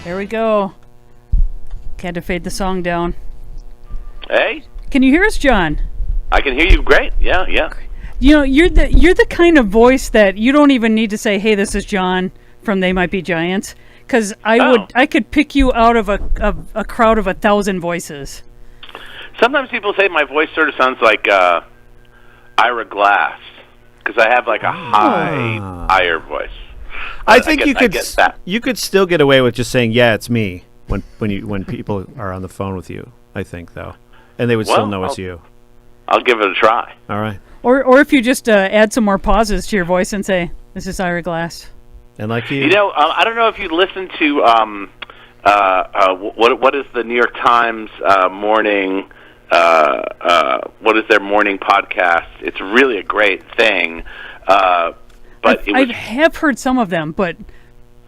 There we go. Had to fade the song down. Hey? Can you hear us, John? I can hear you great. Yeah. You know, you're the kind of voice that you don't even need to say, "Hey, this is John from They Might Be Giants," because I could pick you out of a crowd of 1,000 voices. Sometimes people say my voice sort of sounds like Ira Glass, because I have like a higher voice. I think you could still get away with just saying, "Yeah, it's me," when people are on the phone with you. I think though, and they would still know it's you. I'll give it a try. All right. Or if you just add some more pauses to your voice and say, "This is Ira Glass." And like you know, I don't know if you listen to what is the New York Times morning. What is their morning podcast? It's really a great thing. But I have heard some of them, but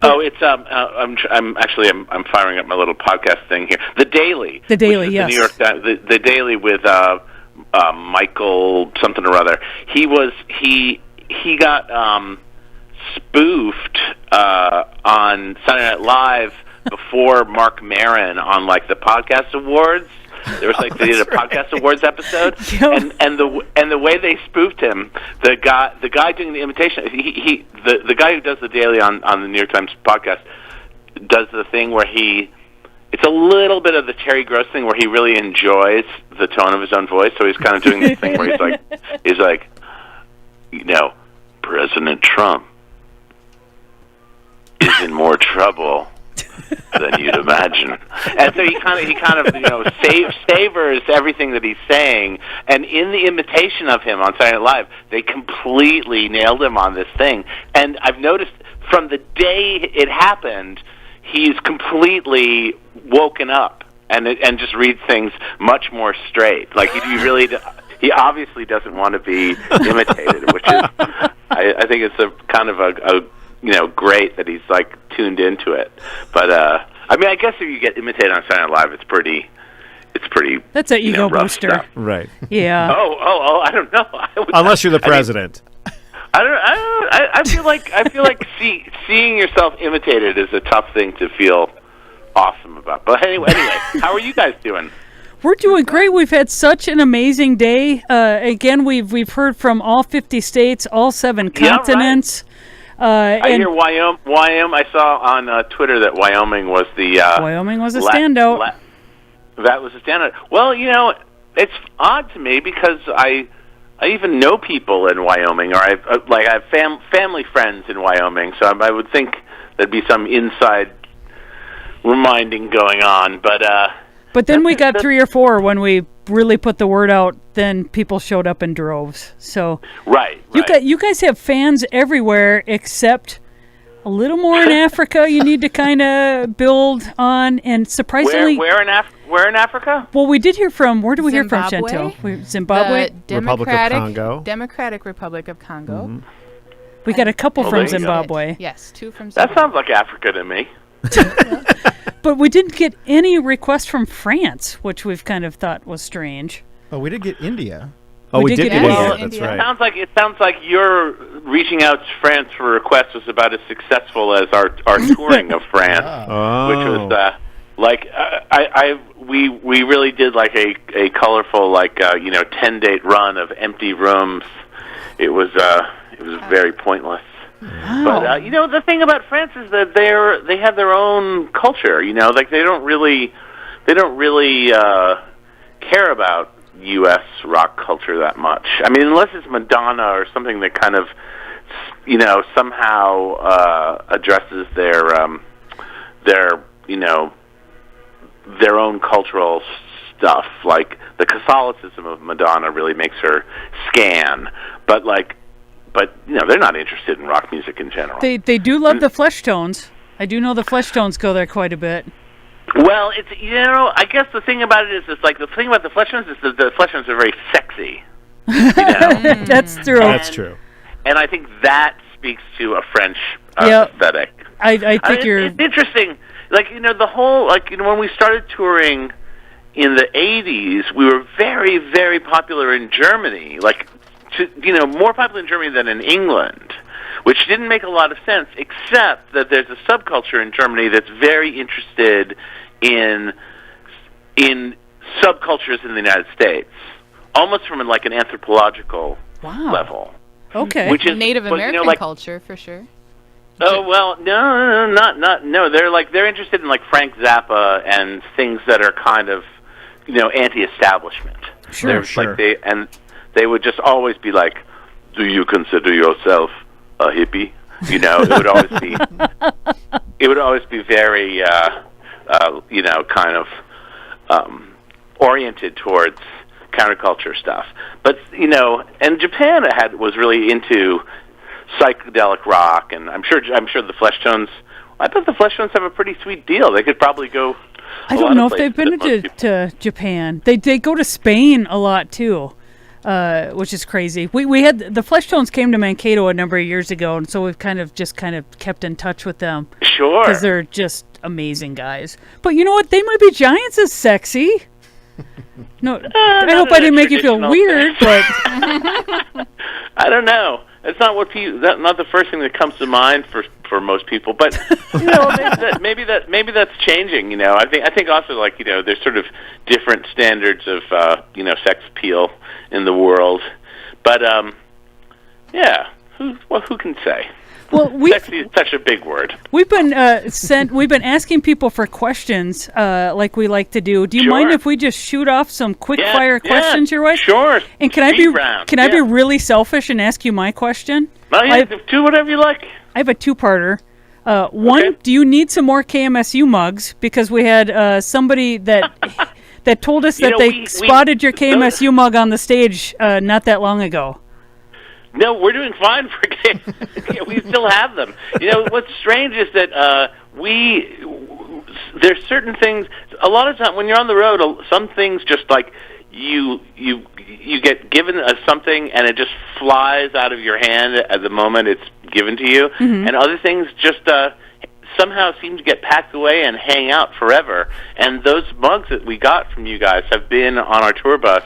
it's I'm firing up my little podcast thing here. The Daily. The Daily, yes. The New York Times, the Daily with Michael something or other. He got spoofed on Saturday Night Live before Mark Maron on like the podcast awards. There was they did a podcast awards episode, and the way they spoofed him, the guy doing the imitation, the guy who does the Daily on the New York Times podcast does the thing where it's a little bit of the Terry Gross thing where he really enjoys the tone of his own voice, so he's kind of doing this thing where he's like, you know, President Trump is in more trouble than you'd imagine. And so he kind of you know savors everything that he's saying, and in the imitation of him on Saturday Night Live, they completely nailed him on this thing. And I've noticed from the day it happened, he's completely woken up and just reads things much more straight. Like he obviously doesn't want to be imitated, which is I think it's a kind of a you know, great that he's like tuned into it. But I mean, I guess if you get imitated on Saturday Night Live, it's pretty. That's an ego booster, stuff. Right? Yeah. Oh, I don't know. Unless you're the president. I feel like seeing yourself imitated is a tough thing to feel awesome about. But anyway, how are you guys doing? We're doing great. We've had such an amazing day. Again, we've heard from all 50 states, all 7 continents. Right. I hear Wyoming. I saw on Twitter that Wyoming was a standout. That was a standout. Well, you know, it's odd to me because I even know people in Wyoming, or I have family friends in Wyoming, so I would think there'd be some inside reminding going on. But then we got 3 or 4 when we really put the word out. Then people showed up in droves. So right. You guys have fans everywhere except a little more in Africa. You need to kind of build on, and surprisingly, where in Africa? Well, we did hear from. Where do we hear from, Chantel? Zimbabwe, Republic of Congo, Democratic Republic of Congo. Mm-hmm. We got a couple from Zimbabwe. Yes, 2 from Zimbabwe. That sounds like Africa to me. But we didn't get any requests from France, which we've kind of thought was strange. Oh, we did get India. Oh, we did get India. That's right. It sounds like your reaching out to France for requests was about as successful as our touring of France, which was we really did like a colorful 10-date run of empty rooms. It was very pointless. Wow. But you know, the thing about France is that they have their own culture. You know, like they don't really care about U.S. rock culture that much. I mean, unless it's Madonna or something that kind of, you know, somehow addresses their own cultural stuff. Like the Catholicism of Madonna really makes her scan, but you know, they're not interested in rock music in general. They do love the Flesh Tones. I do know the Flesh Tones go there quite a bit. Well, it's, you know, I guess the thing about it is, it's like the thing about the Flesh Tones is that the Flesh Tones are very sexy. You know? That's true. That's true. And I think that speaks to a French aesthetic. I think it's interesting. Like, you know, the whole, like, you know, when we started touring in the 80s, we were very, very popular in Germany. Like, you know, more popular in Germany than in England, which didn't make a lot of sense, except that there's a subculture in Germany that's very interested in subcultures in the United States, almost from like an anthropological level. Okay. Which is Native American culture for sure. Oh well, no. They're interested in like Frank Zappa and things that are kind of, anti-establishment. Sure. Like they would just always be like, "Do you consider yourself a hippie?" It would always be very, kind of oriented towards counterculture stuff. But and Japan was really into psychedelic rock, and I'm sure the Fleshtones. I bet the Fleshtones have a pretty sweet deal. They could probably go. I don't know if they've been to Japan. They go to Spain a lot too, which is crazy. We had the Fleshtones came to Mankato a number of years ago, and so we've kind of kept in touch with them. Sure, because they're just amazing guys. But you know what? They Might Be Giants is sexy. No, I hope I didn't make you feel weird, but I don't know. It's not not the first thing that comes to mind for most people, but maybe that's changing. I think also there's sort of different standards of sex appeal in the world, but who can say? Well, sexy is such a big word. We've been asking people for questions, like we like to do. Do you mind if we just shoot off some quick fire questions your way? Sure. And can I be really selfish and ask you my question? Do whatever you like. I have a two-parter. One, do you need some more KMSU mugs? Because we had somebody that told us that they spotted your KMSU mug on the stage not that long ago. No, we're doing fine for games. We still have them. What's strange is that there's certain things. A lot of times when you're on the road, some things just like you get given something and it just flies out of your hand at the moment it's given to you, and other things just somehow seem to get packed away and hang out forever. And those mugs that we got from you guys have been on our tour bus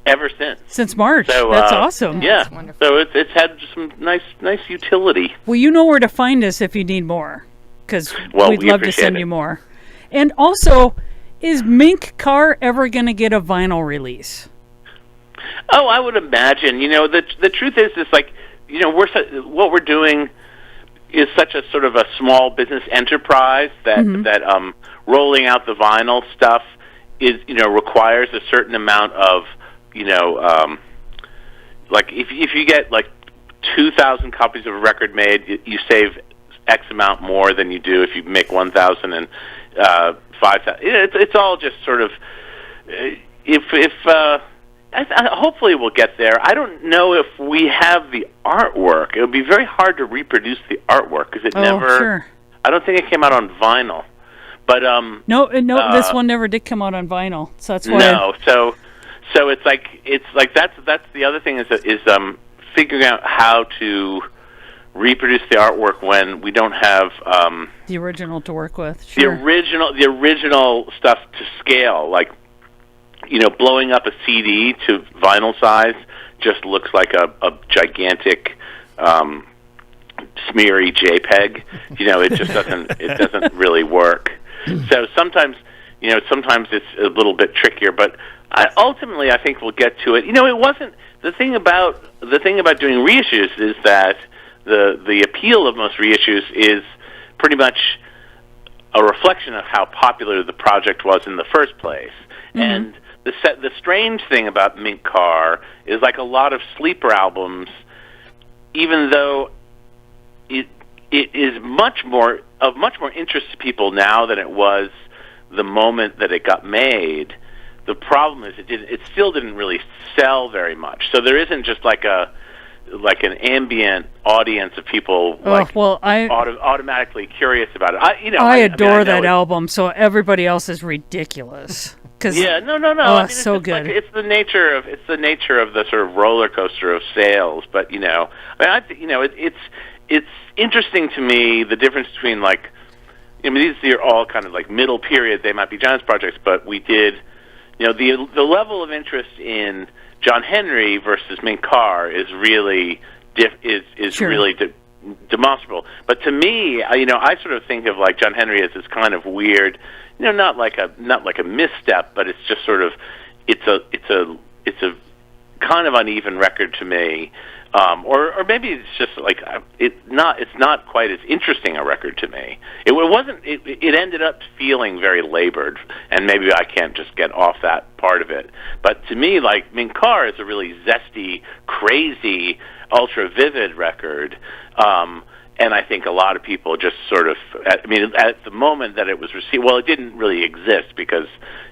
ever since March. So, that's awesome. Yeah, so it's had some nice utility. Well, you know where to find us if you need more, because we'd love to send you more. And also, is Mink Car ever going to get a vinyl release? Oh, I would imagine. The truth is like, what we're doing is such a sort of a small business enterprise that rolling out the vinyl stuff is requires a certain amount of like if you get like 2,000 copies of a record made, you save X amount more than you do if you make 1,000 and 5,000. It's all just sort of hopefully we'll get there. I don't know if we have the artwork. It would be very hard to reproduce the artwork because Sure. I don't think it came out on vinyl. But no, this one never did come out on vinyl. So that's why. No, so it's like that's the other thing is figuring out how to reproduce the artwork when we don't have the original to work with. Sure. The original stuff to scale, like blowing up a CD to vinyl size just looks like a gigantic smeary JPEG. It just doesn't really work. So sometimes it's a little bit trickier, but ultimately I think we'll get to it. It wasn't the thing about doing reissues is that the appeal of most reissues is pretty much a reflection of how popular the project was in the first place. And the strange thing about Mink Car is like a lot of sleeper albums, even though it is much more interest to people now than it was the moment that it got made. The problem is it still didn't really sell very much. So there isn't just like an ambient audience of people automatically curious about it. I adore that album. So everybody else is ridiculous. No. Oh, so good. It's the nature of the sort of roller coaster of sales. But it's interesting to me the difference between these are all kind of like middle period. They might be Giants projects, but we did. The level of interest in John Henry versus Mink Car is really demonstrable. But to me, I sort of think of like John Henry as this kind of weird, not like a misstep, but it's just sort of it's a kind of uneven record to me. Or maybe it's just like it's not quite as interesting a record to me. It wasn't. It ended up feeling very labored, and maybe I can't just get off that part of it. But to me, like Minkar is a really zesty, crazy, ultra vivid record. And I think a lot of people just sort of, at the moment that it was received, well, it didn't really exist because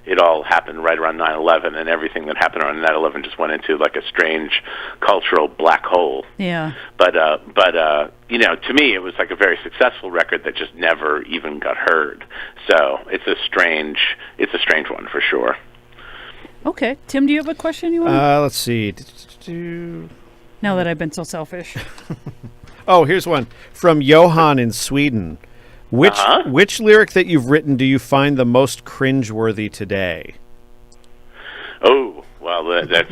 it all happened right around 9/11, and everything that happened around 9/11 just went into like a strange cultural black hole. Yeah. But to me, it was like a very successful record that just never even got heard. So it's a strange one for sure. Okay, Tim, do you have a question you want? Let's see. Now that I've been so selfish. Oh, here's one from Johan in Sweden. Which lyric that you've written do you find the most cringeworthy today? Oh, well, that's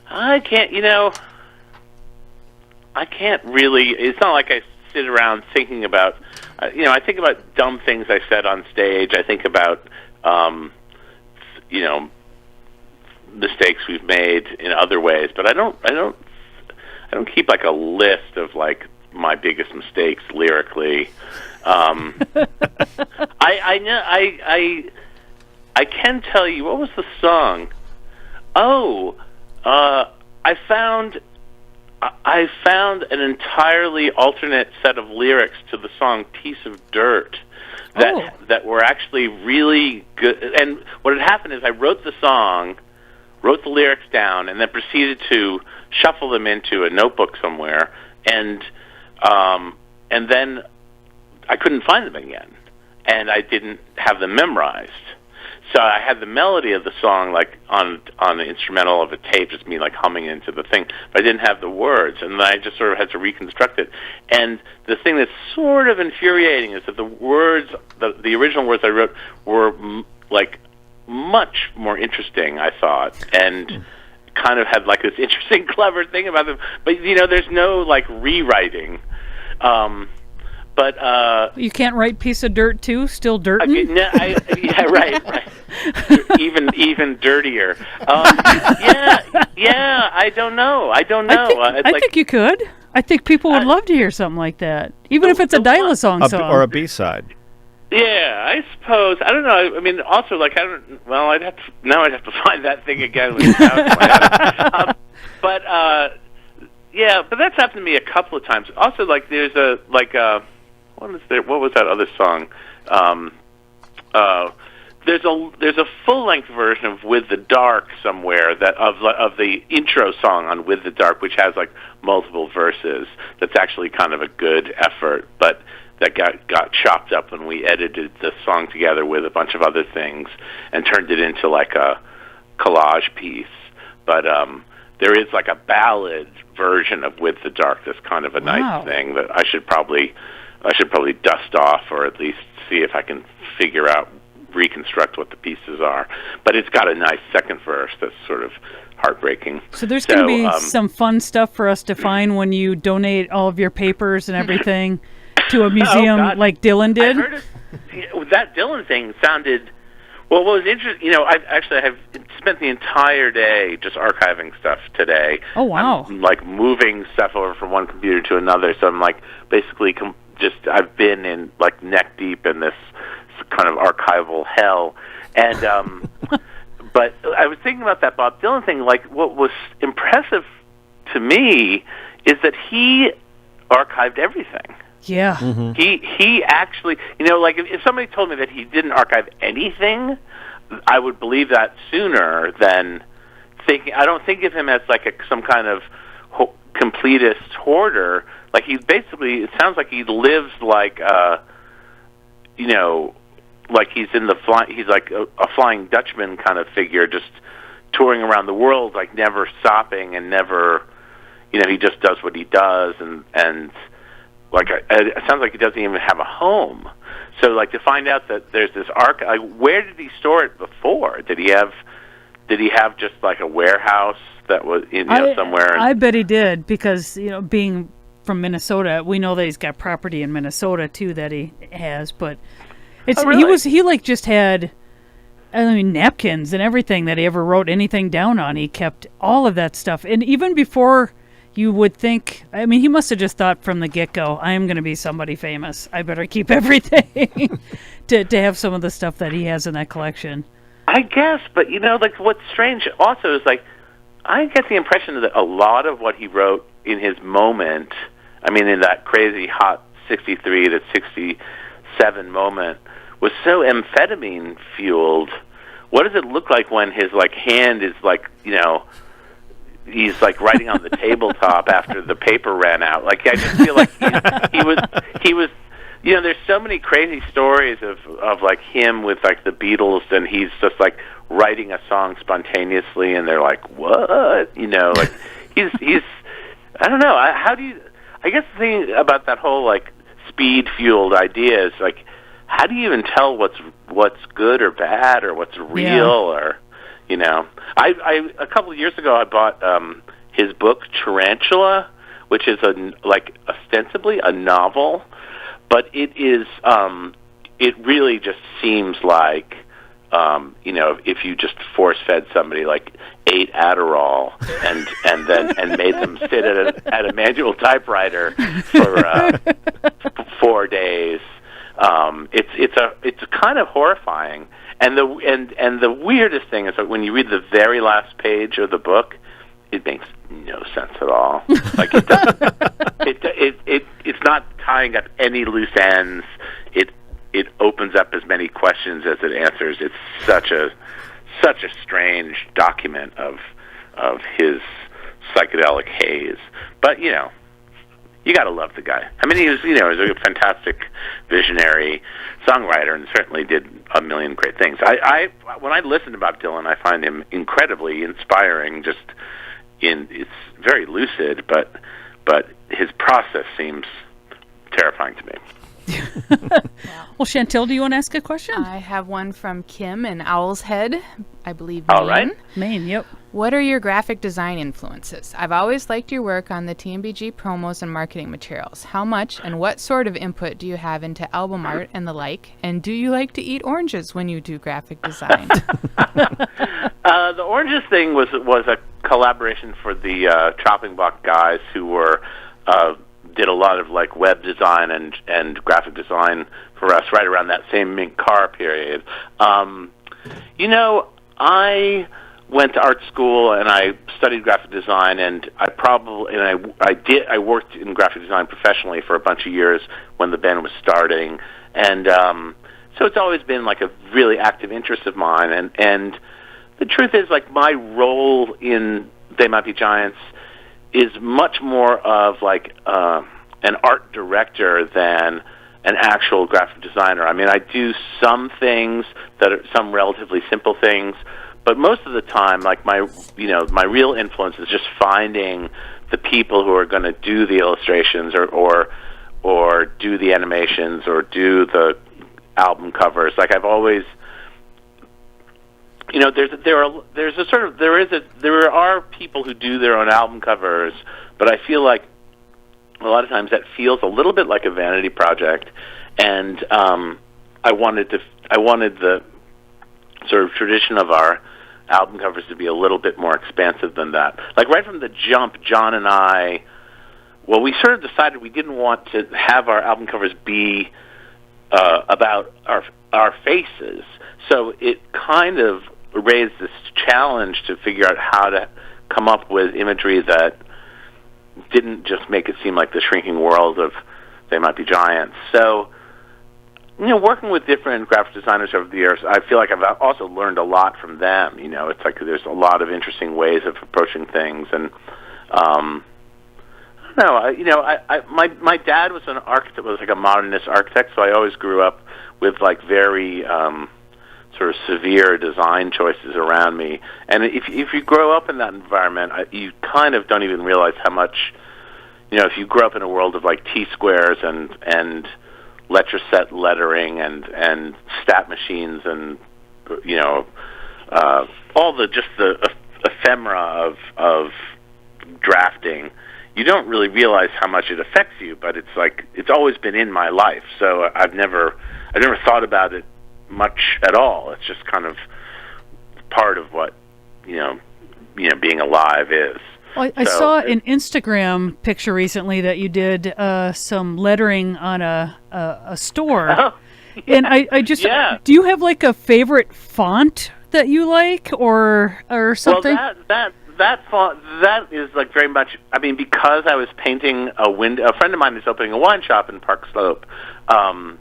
I can't really. It's not like I sit around thinking about. I think about dumb things I said on stage. I think about, mistakes we've made in other ways, but I don't keep like a list of like my biggest mistakes lyrically. I can tell you, what was the song? Oh, I found an entirely alternate set of lyrics to the song "Piece of Dirt" that were actually really good. And what had happened is I wrote the song, wrote the lyrics down, and then proceeded to shuffle them into a notebook somewhere, and then I couldn't find them again, and I didn't have them memorized. So I had the melody of the song like on the instrumental of a tape, just me like humming into the thing, but I didn't have the words, and I just sort of had to reconstruct it. And the thing that's sort of infuriating is that the words, the original words I wrote were like much more interesting, I thought, and kind of had like this interesting, clever thing about them. But there's no like rewriting. But you can't write "piece of dirt" too. Still dirtin'? Okay, yeah, right. even dirtier. Yeah. I don't know. I think you could. I think people would love to hear something like that, even if it's a Dial-A-Song song or a B-side. Yeah, I suppose. I don't know. I mean, also, like, I'd have to find that thing again. But that's happened to me a couple of times. Also, like, there's what was that other song? There's a full-length version of "With the Dark" somewhere of the intro song on "With the Dark," which has like multiple verses. That's actually kind of a good effort, but that got chopped up when we edited the song together with a bunch of other things and turned it into like a collage piece. But there is like a ballad version of "With the Dark" that's kind of a nice thing that I should probably dust off, or at least see if I can reconstruct what the pieces are. But it's got a nice second verse that's sort of heartbreaking. So there's going to be some fun stuff for us to find when you donate all of your papers and everything to a museum like Dylan did. I heard that Dylan thing sounded. Well, what was interesting, I've spent the entire day just archiving stuff today. Oh, wow. I'm, like, moving stuff over from one computer to another, so I'm, like, basically I've been in, like, neck deep in this kind of archival hell. And, but I was thinking about that Bob Dylan thing, like, what was impressive to me is that he archived everything. Yeah. Mm-hmm. He actually, like if somebody told me that he didn't archive anything, I would believe that sooner than thinking. I don't think of him as like some kind of completist hoarder. Like he basically, it sounds like he lives like, like he's he's like a Flying Dutchman kind of figure, just touring around the world, like never stopping and never, he just does what he does and. Like it sounds like he doesn't even have a home. So, like to find out that there's this archive, where did he store it before? Did he have just like a warehouse that was somewhere? I bet he did because being from Minnesota. We know that he's got property in Minnesota too that he has, but it's really? he like just had, I mean, napkins and everything that he ever wrote anything down on. He kept all of that stuff, and even before you would think, I mean, he must have just thought from the get-go, I am going to be somebody famous. I better keep everything to have some of the stuff that he has in that collection. I guess, but like what's strange also is like I get the impression that a lot of what he wrote in his moment, I mean, in that crazy hot 63 to 67 moment, was so amphetamine fueled. What does it look like when his like hand is like, he's like writing on the tabletop after the paper ran out? Like I just feel like he was. There's so many crazy stories of like him with like the Beatles, and he's just like writing a song spontaneously, and they're like, "What?" Like he's. I don't know. I guess the thing about that whole like speed fueled idea is like, how do you even tell what's good or bad or what's real or I a couple of years ago I bought his book Tarantula, which is ostensibly a novel. But it is. It really just seems like, if you just force fed somebody like 8 Adderall and made them sit at a manual typewriter for 4 days, it's kind of horrifying. And the weirdest thing is that when you read the very last page of the book, it makes no sense at all. Like it doesn't. It's not tying up any loose ends. It opens up as many questions as it answers. It's such a strange document of his psychedelic haze. But you got to love the guy. I mean, he was a fantastic visionary songwriter and certainly did a million great things. When I listen to Bob Dylan, I find him incredibly inspiring. It's very lucid, but his process seems terrifying to me. Well, Chantel, do you want to ask a question? I have one from Kim in Owl's Head, I believe, Maine. All right. Maine, yep. What are your graphic design influences? I've always liked your work on the TMBG promos and marketing materials. How much and what sort of input do you have into album art and the like? And do you like to eat oranges when you do graphic design? The oranges thing was a collaboration for the chopping block guys who did a lot of like web design and graphic design for us right around that same Mint Car period. I went to art school and I studied graphic design, and I worked in graphic design professionally for a bunch of years when the band was starting, and so it's always been like a really active interest of mine. And the truth is, like, my role in They Might Be Giants is much more of like an art director than an actual graphic designer. I mean, I do some things that are some relatively simple things, but most of the time, like my real influence is just finding the people who are going to do the illustrations or do the animations or do the album covers. Like I've always, there are people who do their own album covers, but I feel like a lot of times that feels a little bit like a vanity project, and I wanted the sort of tradition of our album covers to be a little bit more expansive than that. Like right from the jump, John and I, we sort of decided we didn't want to have our album covers be about our faces. So it kind of raised this challenge to figure out how to come up with imagery that didn't just make it seem like the shrinking world of They Might Be Giants. So, working with different graphic designers over the years, I feel like I've also learned a lot from them. It's like there's a lot of interesting ways of approaching things, and I don't know. My dad was an architect, was like a modernist architect, so I always grew up with like very sort of severe design choices around me. And if you grow up in that environment, you kind of don't even realize how much, if you grow up in a world of like T-squares and letter-set lettering and stat machines and, all the ephemera of drafting, you don't really realize how much it affects you, but it's like it's always been in my life. So I've never thought about it much at all. It's just kind of part of what being alive is. Well, I saw an Instagram picture recently that you did some lettering on a store. Oh, yeah. And I just do you have like a favorite font that you like or something? Well, that font, that is like very much, I mean, because I was painting a window. A friend of mine is opening a wine shop in Park Slope called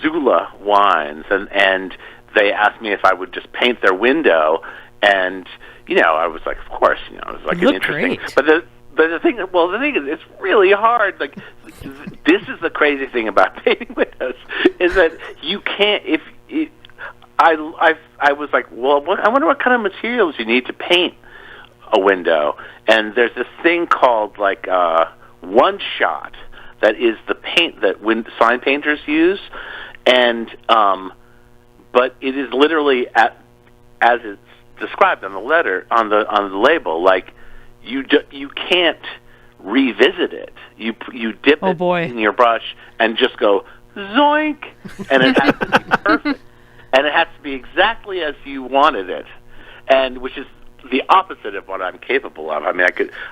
Zula Wines, and they asked me if I would just paint their window, and I was like, of course, it was like an interesting. Great. But the thing is, it's really hard. Like, this is the crazy thing about painting windows is that you can't. I was like, well, I wonder what kind of materials you need to paint a window, and there's this thing called like one shot that is the paint that sign painters use, and but it is literally as it's described on the letter on the label, like you can't revisit it. You dip it in your brush and just go zoink, and it has to be perfect, and it has to be exactly as you wanted it, and which is the opposite of what I'm capable of. I mean,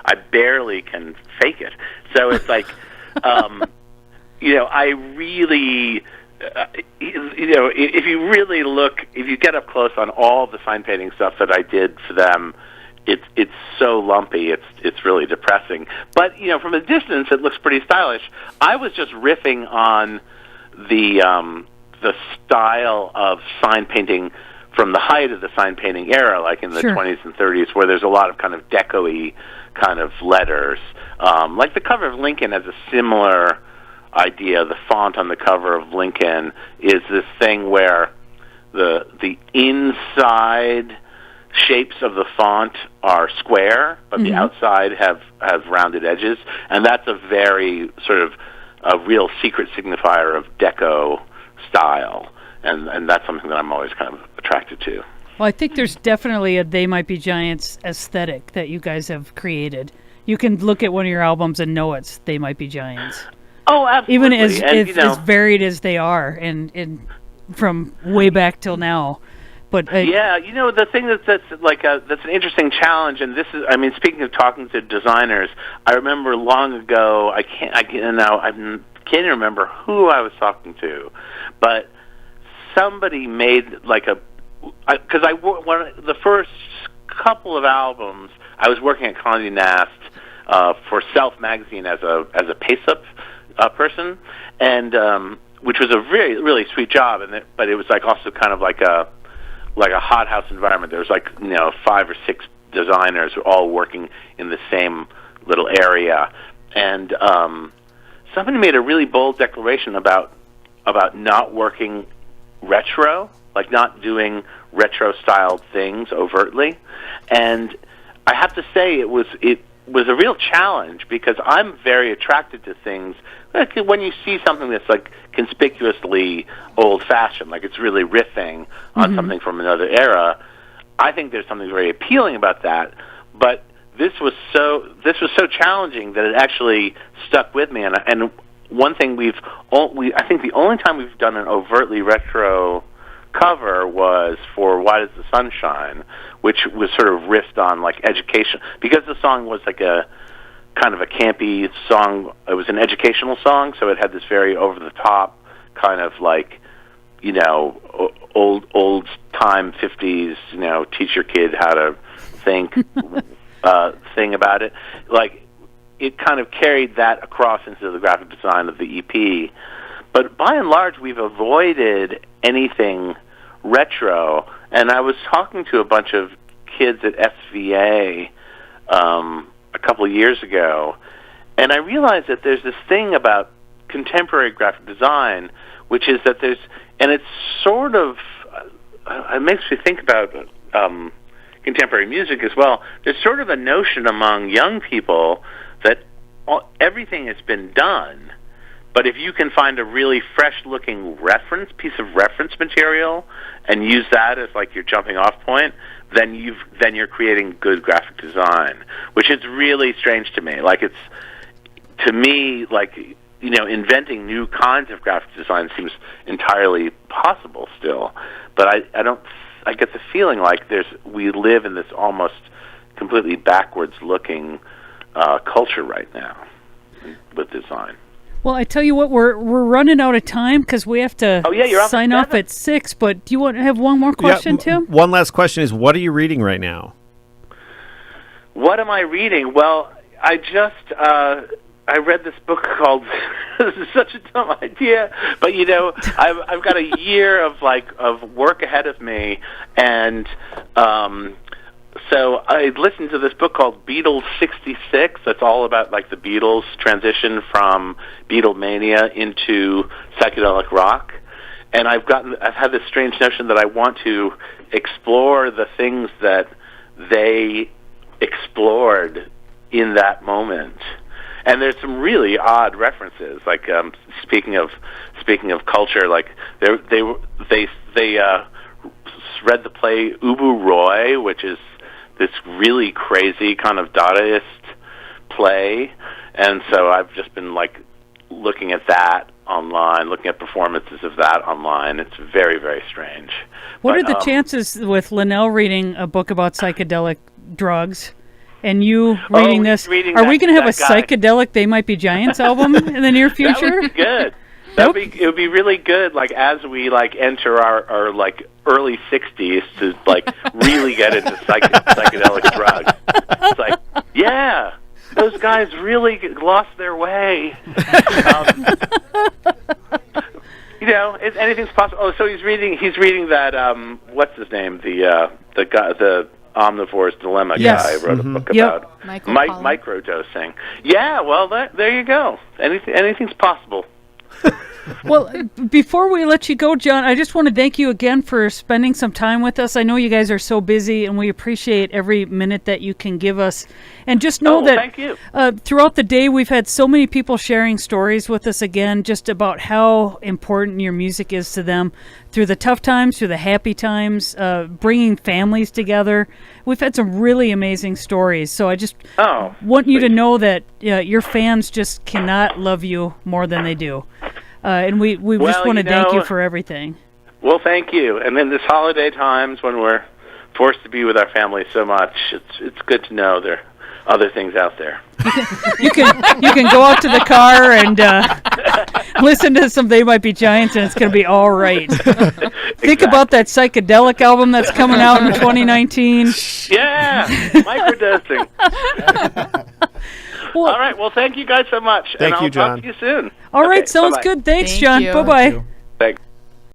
I barely can fake it. So it's like, I really. If you really look, if you get up close on all the sign painting stuff that I did for them, it's so lumpy. It's really depressing. But from a distance, it looks pretty stylish. I was just riffing on the style of sign painting from the height of the sign painting era, like in the 20s and 30s, where there's a lot of kind of deco-y kind of letters. Like the cover of Lincoln has a similar idea. The font on the cover of Lincoln is this thing where the inside shapes of the font are square, but the outside have rounded edges, and that's a very sort of a real secret signifier of deco style, and that's something that I'm always kind of attracted to. Well, I think there's definitely a They Might Be Giants aesthetic that you guys have created. You can look at one of your albums and know it's They Might Be Giants. Oh, absolutely. Even as varied as they are, and from way back till now. But the thing that's an interesting challenge, and this is, I mean, speaking of talking to designers, I remember long ago, I can't remember who I was talking to, but somebody made like because the first couple of albums I was working at Condé Nast for Self magazine as a pace-up person, and which was a really, really sweet job, but it was like also kind of like a hothouse environment. There was 5 or 6 designers all working in the same little area, and somebody made a really bold declaration about not working retro, like not doing retro styled things overtly, and I have to say it was a real challenge, because I'm very attracted to things like when you see something that's like conspicuously old-fashioned, like it's really riffing on something from another era. I think there's something very appealing about that, but this was so challenging that it actually stuck with me. And one thing I think the only time we've done an overtly retro cover was for Why Does the Sun Shine, which was sort of riffed on like education, because the song was like a kind of a campy song. It was an educational song, so it had this very over the top kind of like old time 50s teach your kid how to think thing about it. Like it kind of carried that across into the graphic design of the EP. But by and large, we've avoided anything retro. And I was talking to a bunch of kids at SVA a couple of years ago, and I realized that there's this thing about contemporary graphic design, which is that it's sort of, it makes me think about contemporary music as well. There's sort of a notion among young people that everything has been done, But if you can find a really fresh-looking piece of reference material, and use that as like your jumping-off point, then you're creating good graphic design, which is really strange to me. Like to me, like, you know, inventing new kinds of graphic design seems entirely possible still, but I get the feeling like we live in this almost completely backwards-looking culture right now with design. Well, I tell you what, we're running out of time because we have to sign off at 6. But do you want to have one more question, Tim? One last question is, what are you reading right now? What am I reading? Well, I just I read this book called. This is such a dumb idea, but you know, I've got a year of work ahead of me, and so I listened to this book called Beatles '66. That's all about like the Beatles' transition from Beatlemania into psychedelic rock. And I've had this strange notion that I want to explore the things that they explored in that moment. And there's some really odd references. Like speaking of culture, like they read the play Ubu Roy, which is this really crazy kind of Dadaist play, and so I've just been like looking at that online, looking at performances of that online. It's very, very strange. What are the chances with Linnell reading a book about psychedelic drugs and you reading this? Are we going to have a psychedelic They Might Be Giants album in the near future? That would be good. It would be really good, like, as we, like, enter our like, early 60s to, like, really get into psychedelic drugs. It's like, yeah, those guys really lost their way. You know, anything's possible. Oh, so he's reading that, what's his name? The guy, the Omnivore's Dilemma guy wrote a book about microdosing. Yeah, well, there you go. Anything's possible. Well, before we let you go, John, I just want to thank you again for spending some time with us. I know you guys are so busy, and we appreciate every minute that you can give us. And just know that thank you. Throughout the day, we've had so many people sharing stories with us again, just about how important your music is to them through the tough times, through the happy times, bringing families together. We've had some really amazing stories. So I just want you to know that your fans just cannot love you more than they do. And we just want to thank you for everything. Well, thank you. And in this holiday times when we're forced to be with our families so much, it's good to know there are other things out there. You can go out to the car and listen to some They Might Be Giants, and it's going to be all right. Exactly. Think about that psychedelic album that's coming out in 2019. Yeah, microdosing. Well, all right. Well, thank you guys so much. Thank you, John. I'll talk to you soon. All right. Sounds good. Thanks, John. Bye-bye.